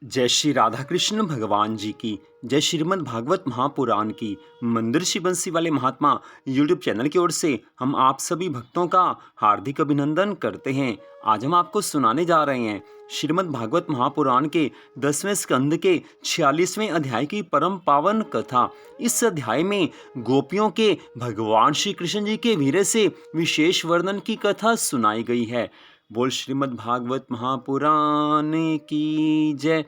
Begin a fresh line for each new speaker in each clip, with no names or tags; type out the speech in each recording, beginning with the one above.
जय श्री राधा कृष्ण भगवान जी की जय। श्रीमद् भागवत महापुराण की मंदिर श्री बंसी वाले महात्मा यूट्यूब चैनल की ओर से हम आप सभी भक्तों का हार्दिक अभिनंदन करते हैं। आज हम आपको सुनाने जा रहे हैं श्रीमद् भागवत महापुराण के 10वें स्कंद के 46वें अध्याय की परम पावन कथा। इस अध्याय में गोपियों के भगवान श्री कृष्ण जी के वीरे से विशेष वर्णन की कथा सुनाई गई है। बोल श्रीमद् भागवत महापुराण की जय।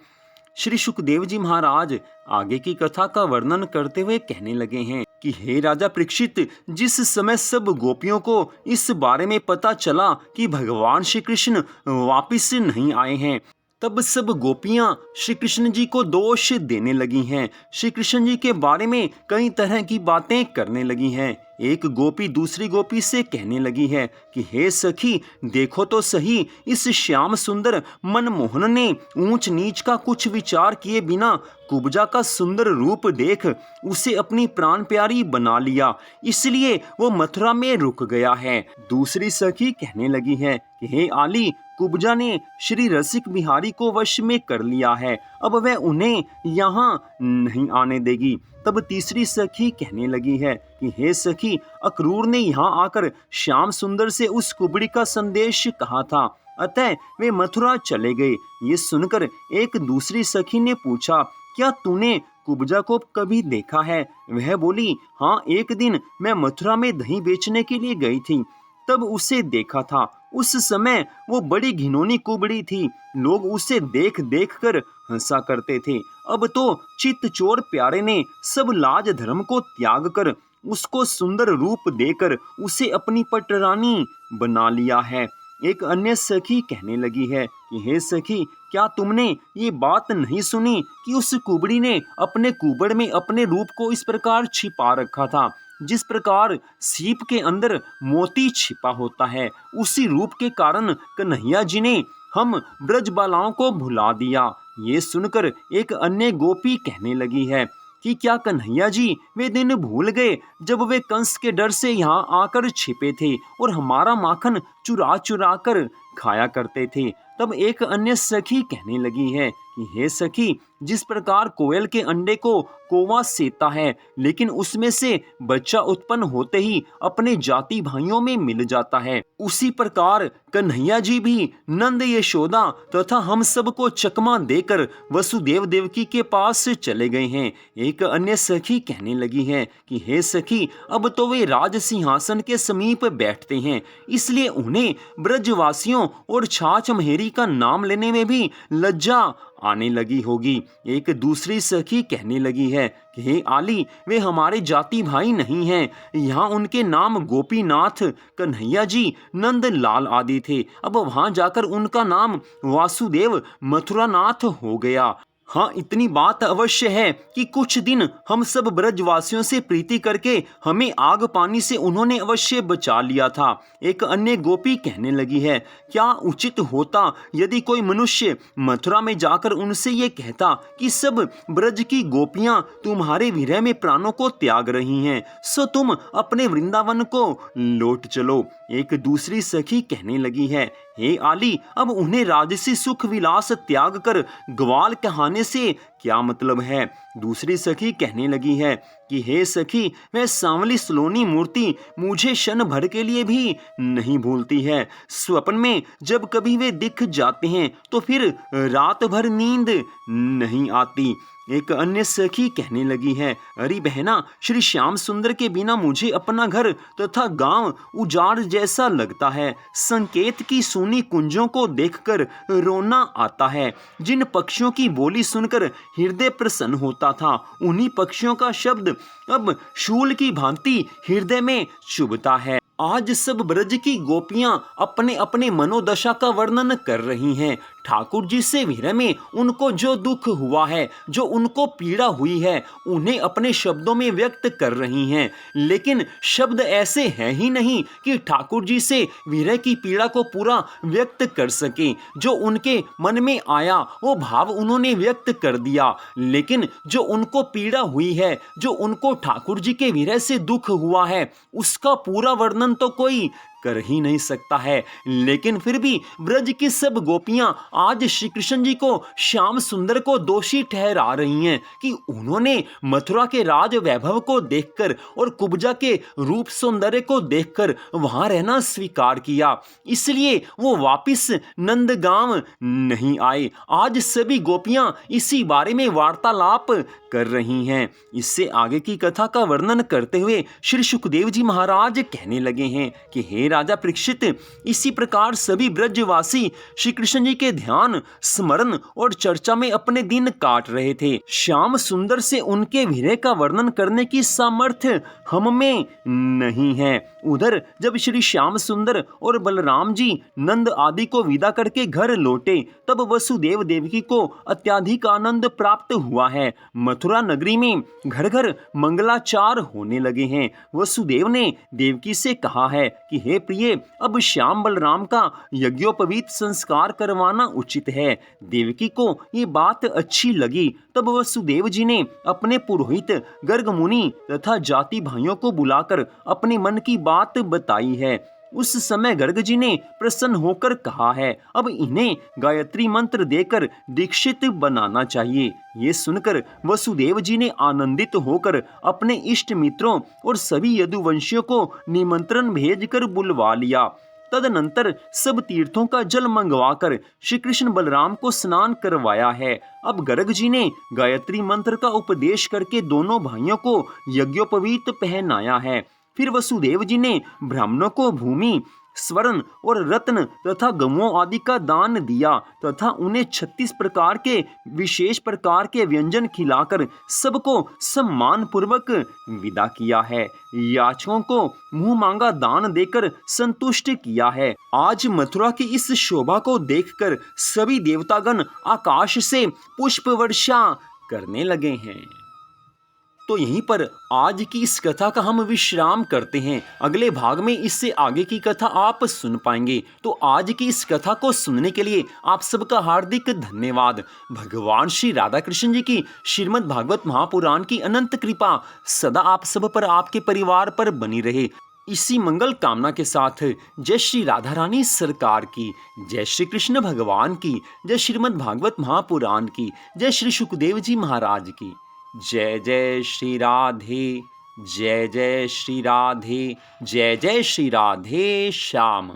श्री सुखदेव जी महाराज आगे की कथा का वर्णन करते हुए कहने लगे हैं कि हे राजा परीक्षित, जिस समय सब गोपियों को इस बारे में पता चला कि भगवान श्री कृष्ण वापिस नहीं आए हैं, तब सब गोपियां श्री कृष्ण जी को दोष देने लगी हैं। श्री कृष्ण जी के बारे में कई तरह की बातें करने लगी हैं। एक गोपी दूसरी गोपी से कहने लगी है कि हे सखी, देखो तो सही, इस श्याम सुंदर मनमोहन ने ऊंच नीच का कुछ विचार किए बिना कुब्जा का सुंदर रूप देख उसे अपनी प्राण प्यारी बना लिया, इसलिए वो मथुरा में रुक गया है। दूसरी सखी कहने लगी है कि हे आली, कुब्जा ने श्री रसिक बिहारी को वश में कर लिया है, अब वह उन्हें यहाँ नहीं आने देगी। तब तीसरी सखी कहने लगी है कि हे सखी, अक्रूर ने यहाँ आकर श्याम सुंदर से उस कुबड़ी का संदेश कहा था, अतः वे मथुरा चले गए। ये सुनकर एक दूसरी सखी ने पूछा, क्या तूने कुब्जा को कभी देखा है? वह बोली, हाँ, एक दिन मैं मथुरा में दही बेचने के लिए गई थी, तब उसे देखा था। उस समय वो बड़ी घिनौनी कुबड़ी थी, लोग उसे देख देख कर हंसा करते थे। अब तो चित्त चोर प्यारे ने सब लाज धर्म को त्याग कर उसको सुंदर रूप देकर उसे अपनी पटरानी बना लिया है। एक अन्य सखी कहने लगी है कि हे सखी, क्या तुमने ये बात नहीं सुनी कि उस कुबड़ी ने अपने कुबड़ में अपने रूप को इस प्रकार छिपा रखा था, जिस प्रकार सीप के अंदर मोती छिपा होता है। उसी रूप के कारण कन्हैया जी ने हम ब्रजबालाओं को भुला दिया। ये सुनकर एक अन्य गोपी कहने लगी है कि क्या कन्हैया जी वे दिन भूल गए जब वे कंस के डर से यहाँ आकर छिपे थे और हमारा माखन चुरा चुरा कर खाया करते थे। तब एक अन्य सखी कहने लगी है कि हे सखी, जिस प्रकार कोयल के अंडे को कौवा सेता है, लेकिन उसमें से बच्चा उत्पन्न होते ही अपने जाति भाइयों में मिल जाता है, उसी प्रकार कन्हैया जी भी नंद यशोदा तथा हम सब को चकमा देकर वसुदेव देवकी के पास चले गए हैं। एक अन्य सखी कहने लगी है कि हे सखी, अब तो वे राज सिंहासन के समीप बैठते हैं, इसलिए उन्हें ब्रजवासियों और छाछ महेरी का नाम लेने में भी लज्जा आने लगी होगी। एक दूसरी सखी कहने लगी है कि हे आली, वे हमारे जाति भाई नहीं हैं, यहाँ उनके नाम गोपीनाथ, कन्हैया जी, नंद लाल आदि थे, अब वहां जाकर उनका नाम वासुदेव मथुरानाथ हो गया। हाँ, इतनी बात अवश्य है कि कुछ दिन हम सब ब्रजवासियों से प्रीति करके हमें आग पानी से उन्होंने अवश्य बचा लिया था। एक अन्य गोपी कहने लगी है, क्या उचित होता यदि कोई मनुष्य मथुरा में जाकर उनसे ये कहता कि सब ब्रज की गोपियां तुम्हारे विरह में प्राणों को त्याग रही हैं, सो तुम अपने वृंदावन को लौट चलो। एक दूसरी सखी कहने लगी है, हे आली, अब उन्हें राजसी सुख विलास त्याग कर ग्वाल कहने से क्या मतलब है? दूसरी सखी कहने लगी है कि हे सखी, वह सांवली सलोनी मूर्ति मुझे क्षण भर के लिए भी नहीं भूलती है। स्वप्न में जब कभी वे दिख जाते हैं तो फिर रात भर नींद नहीं आती। एक अन्य सखी कहने लगी है, अरे बहना, श्री श्याम सुंदर के बिना मुझे अपना घर तथा गांव उजाड़ जैसा लगता है। संकेत की सूनी कुंजों को देखकर रोना आता है। जिन पक्षियों की बोली सुनकर हृदय प्रसन्न होता था, उन्हीं पक्षियों का शब्द अब शूल की भांति हृदय में चुभता है। आज सब ब्रज की गोपियां अपने अपने मनोदशा का वर्णन कर रही हैं। ठाकुर जी से विरह में उनको जो दुख हुआ है, जो उनको पीड़ा हुई है, उन्हें अपने शब्दों में व्यक्त कर रही हैं। लेकिन शब्द ऐसे हैं ही नहीं कि ठाकुर जी से विरह की पीड़ा को पूरा व्यक्त कर सके। जो उनके मन में आया वो भाव उन्होंने व्यक्त कर दिया, लेकिन जो उनको पीड़ा हुई है, जो उनको ठाकुर जी के विरह से दुख हुआ है, उसका पूरा वर्णन तो कोई कर ही नहीं सकता है। लेकिन फिर भी ब्रज की सब गोपियां आज श्री कृष्ण जी को श्याम सुंदर को दोषी ठहरा रही हैं कि उन्होंने मथुरा के राज वैभव को देखकर और कुब्जा के रूप सौंदर्य को देखकर वहां रहना स्वीकार किया, इसलिए वो वापिस नंदगांव नहीं आए। आज सभी गोपियां इसी बारे में वार्तालाप कर रही हैं। इससे आगे की कथा का वर्णन करते हुए श्री सुखदेव जी महाराज कहने लगे हैं कि हे राजा परीक्षित, इसी प्रकार सभी ब्रजवासी श्री कृष्ण जी के ध्यान, स्मरण और चर्चा में अपने दिन काट रहे थे। श्याम सुंदर से उनके विरह का वर्णन करने की सामर्थ्य हम में नहीं है। उधर जब श्री श्याम सुंदर और बलराम जी नंद आदि को विदा करके घर लौटे, तब वसुदेव देवकी को अत्यधिक आनंद प्राप्त हुआ है। मथुरा नगरी में घर घर मंगलाचार होने लगे हैं। वसुदेव ने देवकी से कहा है कि हे प्रिय, अब श्याम बलराम का यज्ञोपवीत संस्कार करवाना उचित है। देवकी को ये बात अच्छी लगी। तब वसुदेव जी ने अपने पुरोहित गर्ग मुनि तथा जाति भाइयों को बुलाकर अपने मन की बात बताई है। उस समय गर्ग जी ने प्रसन्न होकर कहा है, अब इन्हें गायत्री मंत्र देकर दीक्षित बनाना चाहिए। ये सुनकर वसुदेव जी ने आनंदित होकर अपने इष्ट मित्रों और सभी यदुवंशियों को निमंत्रण भेजकर बुलवा लिया। तदनंतर सब तीर्थों का जल मंगवाकर श्री कृष्ण बलराम को स्नान करवाया है। अब गर्ग जी ने गायत्री मंत्र का उपदेश करके दोनों भाइयों को यज्ञोपवीत पहनाया है। फिर वसुदेव जी ने ब्राह्मणों को भूमि, स्वर्ण और रत्न तथा गवों आदि का दान दिया तथा उन्हें 36 प्रकार के विशेष प्रकार के व्यंजन खिलाकर सबको सम्मान पूर्वक विदा किया है। याचकों को मुंह मांगा दान देकर संतुष्ट किया है। आज मथुरा की इस शोभा को देखकर सभी देवतागण आकाश से पुष्प वर्षा करने लगे हैं। तो यहीं पर आज की इस कथा का हम विश्राम करते हैं। अगले भाग में इससे आगे की कथा आप सुन पाएंगे। तो आज की इस कथा को सुनने के लिए आप सबका हार्दिक धन्यवाद। भगवान श्री राधा कृष्ण जी की श्रीमद् भागवत महापुराण की अनंत कृपा सदा आप सब पर, आपके परिवार पर बनी रहे। इसी मंगल कामना के साथ जय श्री राधा रानी सरकार की, जय श्री कृष्ण भगवान की, जय श्रीमद् भागवत महापुराण की, जय श्री सुखदेव जी महाराज की। जय जय श्री राधे, जय जय श्री राधे, जय जय श्री राधे श्याम।